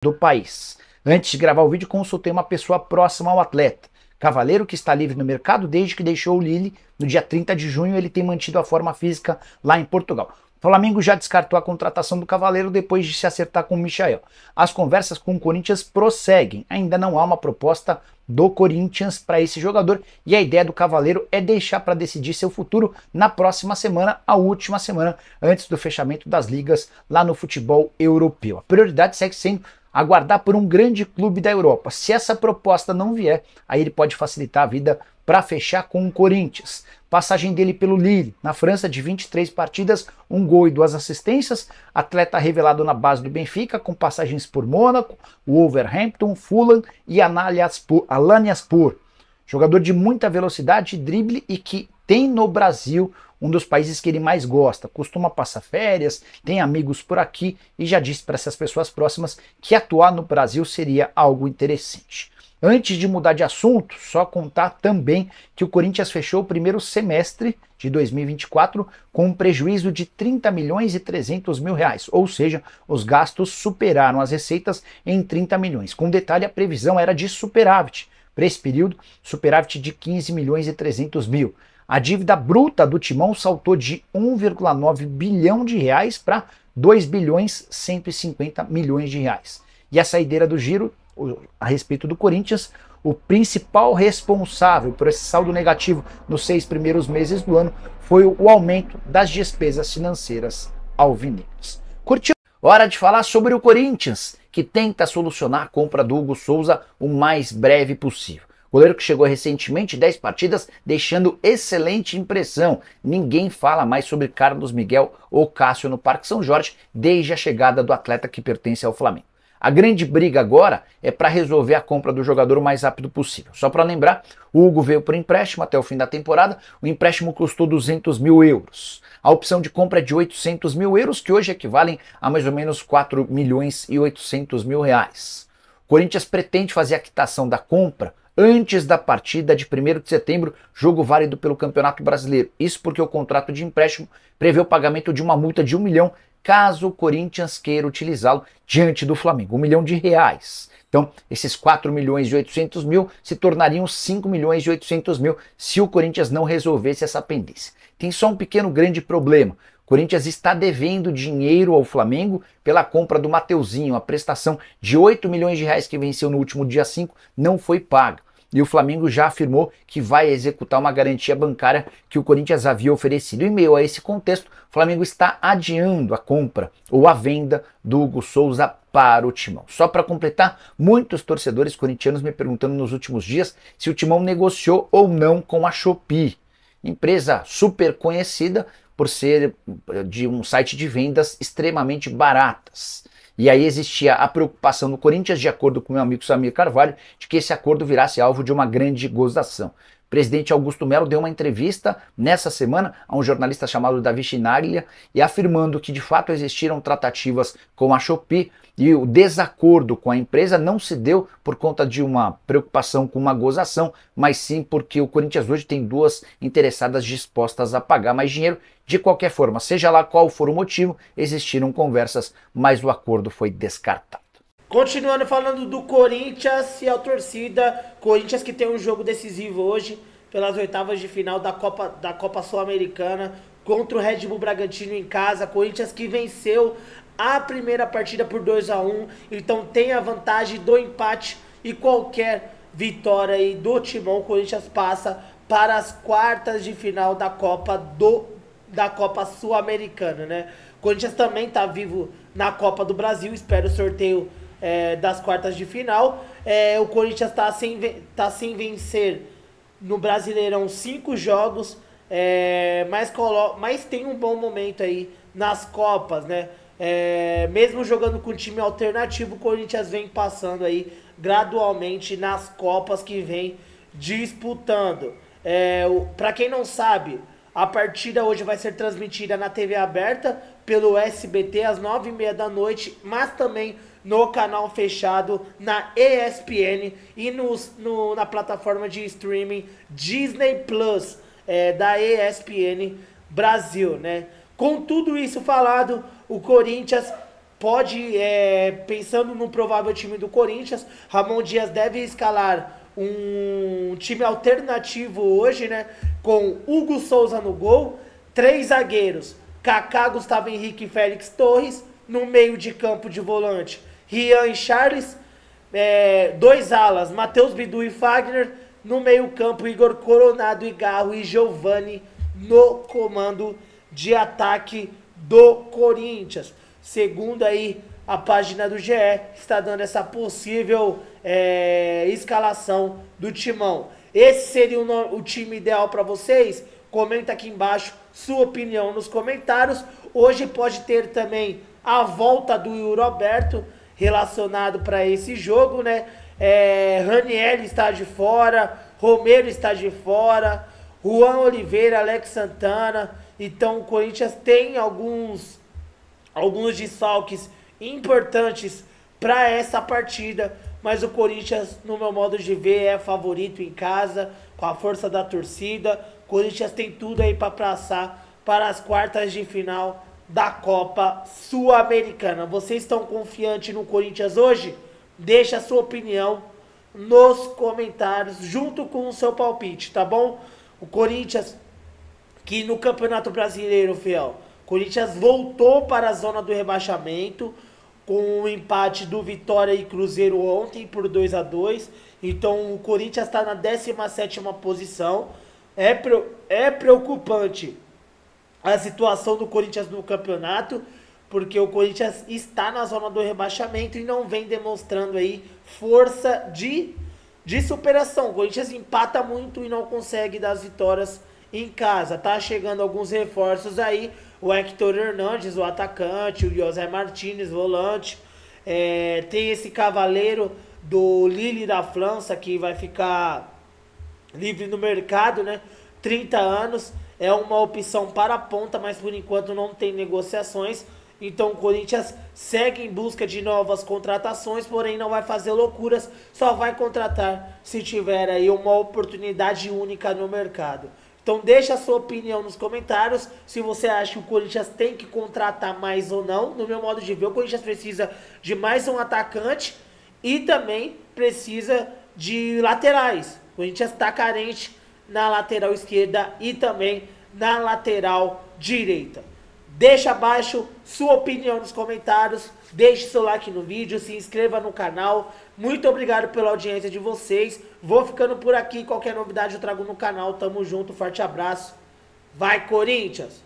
do país. Antes de gravar o vídeo, consultei uma pessoa próxima ao atleta. Cavaleiro que está livre no mercado desde que deixou o Lille no dia 30 de junho, ele tem mantido a forma física lá em Portugal. O Flamengo já descartou a contratação do Cavaleiro depois de se acertar com o Michael. As conversas com o Corinthians prosseguem, ainda não há uma proposta do Corinthians para esse jogador e a ideia do Cavaleiro é deixar para decidir seu futuro na próxima semana, a última semana antes do fechamento das ligas lá no futebol europeu. A prioridade segue sendo aguardar por um grande clube da Europa. Se essa proposta não vier, aí ele pode facilitar a vida para fechar com o Corinthians. Passagem dele pelo Lille, na França, de 23 partidas, 1 gol e 2 assistências. Atleta revelado na base do Benfica, com passagens por Mônaco, Wolverhampton, Fulham e Alanyaspor. Jogador de muita velocidade, drible e que tem no Brasil um dos países que ele mais gosta. Costuma passar férias, tem amigos por aqui e já disse para essas pessoas próximas que atuar no Brasil seria algo interessante. Antes de mudar de assunto, só contar também que o Corinthians fechou o primeiro semestre de 2024 com um prejuízo de 30 milhões e 300 mil reais, ou seja, os gastos superaram as receitas em 30 milhões. Com detalhe, a previsão era de superávit. Para esse período, superávit de 15 milhões e 300 mil. A dívida bruta do Timão saltou de 1,9 bilhão de reais para 2 bilhões 150 milhões de reais. E a saideira do giro, a respeito do Corinthians, o principal responsável por esse saldo negativo nos 6 primeiros meses do ano foi o aumento das despesas financeiras alvinegras. Curtiu? Hora de falar sobre o Corinthians, que tenta solucionar a compra do Hugo Souza o mais breve possível. Goleiro que chegou recentemente, 10 partidas, deixando excelente impressão. Ninguém fala mais sobre Carlos Miguel ou Cássio no Parque São Jorge desde a chegada do atleta que pertence ao Flamengo. A grande briga agora é para resolver a compra do jogador o mais rápido possível. Só para lembrar, o Hugo veio por empréstimo até o fim da temporada, o empréstimo custou 200 mil euros. A opção de compra é de 800 mil euros, que hoje equivalem a mais ou menos 4 milhões e 800 mil reais. O Corinthians pretende fazer a quitação da compra antes da partida de 1º de setembro, jogo válido pelo Campeonato Brasileiro. Isso porque o contrato de empréstimo prevê o pagamento de uma multa de 1 milhão caso o Corinthians queira utilizá-lo diante do Flamengo, 1 milhão de reais. Então, esses 4 milhões e 800 mil se tornariam 5 milhões e 800 mil se o Corinthians não resolvesse essa pendência. Tem só um pequeno grande problema. O Corinthians está devendo dinheiro ao Flamengo pela compra do Mateuzinho. A prestação de 8 milhões de reais que venceu no último dia 5 não foi paga. E o Flamengo já afirmou que vai executar uma garantia bancária que o Corinthians havia oferecido. Em meio a esse contexto, o Flamengo está adiando a compra ou a venda do Hugo Souza para o Timão. Só para completar, muitos torcedores corintianos me perguntando nos últimos dias se o Timão negociou ou não com a Shopee, empresa super conhecida por ser de um site de vendas extremamente baratas. E aí existia a preocupação no Corinthians, de acordo com meu amigo Samir Carvalho, de que esse acordo virasse alvo de uma grande gozação. O presidente Augusto Melo deu uma entrevista nessa semana a um jornalista chamado Davi Chinaglia e afirmando que de fato existiram tratativas com a Shopee e o desacordo com a empresa não se deu por conta de uma preocupação com uma gozação, mas sim porque o Corinthians hoje tem duas interessadas dispostas a pagar mais dinheiro. De qualquer forma, seja lá qual for o motivo, existiram conversas, mas o acordo foi descartado. Continuando falando do Corinthians e a torcida, Corinthians que tem um jogo decisivo hoje pelas oitavas de final da Copa Sul-Americana contra o Red Bull Bragantino em casa. Corinthians que venceu a primeira partida por 2-1, então tem a vantagem do empate e qualquer vitória aí do Timão, o Corinthians passa para as quartas de final da Copa Sul-Americana, né? O Corinthians também está vivo na Copa do Brasil, espera o sorteio das quartas de final. O Corinthians está sem vencer no Brasileirão 5 jogos, mas tem um bom momento aí nas Copas, né? Mesmo jogando com time alternativo, o Corinthians vem passando aí gradualmente nas Copas que vem disputando. Para quem não sabe, a partida hoje vai ser transmitida na TV aberta pelo SBT às 9h30 da noite, mas também no canal fechado na ESPN e na plataforma de streaming Disney Plus da ESPN Brasil, né? Com tudo isso falado, o Corinthians pode, pensando no provável time do Corinthians, Ramon Dias deve escalar um time alternativo hoje, né? Com Hugo Souza no gol, 3 zagueiros, Kaká, Gustavo Henrique e Félix Torres, no meio de campo de volante, Rian e Charles, 2 alas, Matheus Bidu e Fagner, no meio campo, Igor Coronado e Garro e Giovani no comando de ataque do Corinthians. Segundo aí a página do GE, está dando essa possível escalação do Timão. Esse seria o time ideal para vocês? Comenta aqui embaixo sua opinião nos comentários. Hoje pode ter também a volta do Roberto relacionado para esse jogo, né? Raniel está de fora, Romero está de fora, Juan Oliveira, Alex Santana. Então o Corinthians tem alguns desfalques importantes para essa partida, mas o Corinthians, no meu modo de ver, é favorito em casa, com a força da torcida. O Corinthians tem tudo aí para passar para as quartas de final da Copa Sul-Americana. Vocês estão confiantes no Corinthians hoje? Deixa a sua opinião nos comentários, junto com o seu palpite, tá bom? O Corinthians, que no Campeonato Brasileiro, fiel, o Corinthians voltou para a zona do rebaixamento, com o empate do Vitória e Cruzeiro ontem por 2-2. Então o Corinthians está na 17ª posição. É preocupante a situação do Corinthians no campeonato, porque o Corinthians está na zona do rebaixamento e não vem demonstrando aí força de superação. O Corinthians empata muito e não consegue dar as vitórias em casa. Tá chegando alguns reforços aí, o Hector Hernandes, o atacante, o José Martínez, volante. Tem esse cavaleiro do Lille da França, que vai ficar livre no mercado, né? 30 anos, é uma opção para a ponta, mas por enquanto não tem negociações. Então o Corinthians segue em busca de novas contratações, porém não vai fazer loucuras, só vai contratar se tiver aí uma oportunidade única no mercado. Então deixa a sua opinião nos comentários, se você acha que o Corinthians tem que contratar mais ou não. No meu modo de ver, o Corinthians precisa de mais um atacante e também precisa de laterais. O Corinthians está carente na lateral esquerda e também na lateral direita. Deixa abaixo sua opinião nos comentários, deixe seu like no vídeo, se inscreva no canal. Muito obrigado pela audiência de vocês. Vou ficando por aqui, qualquer novidade eu trago no canal. Tamo junto, forte abraço. Vai, Corinthians!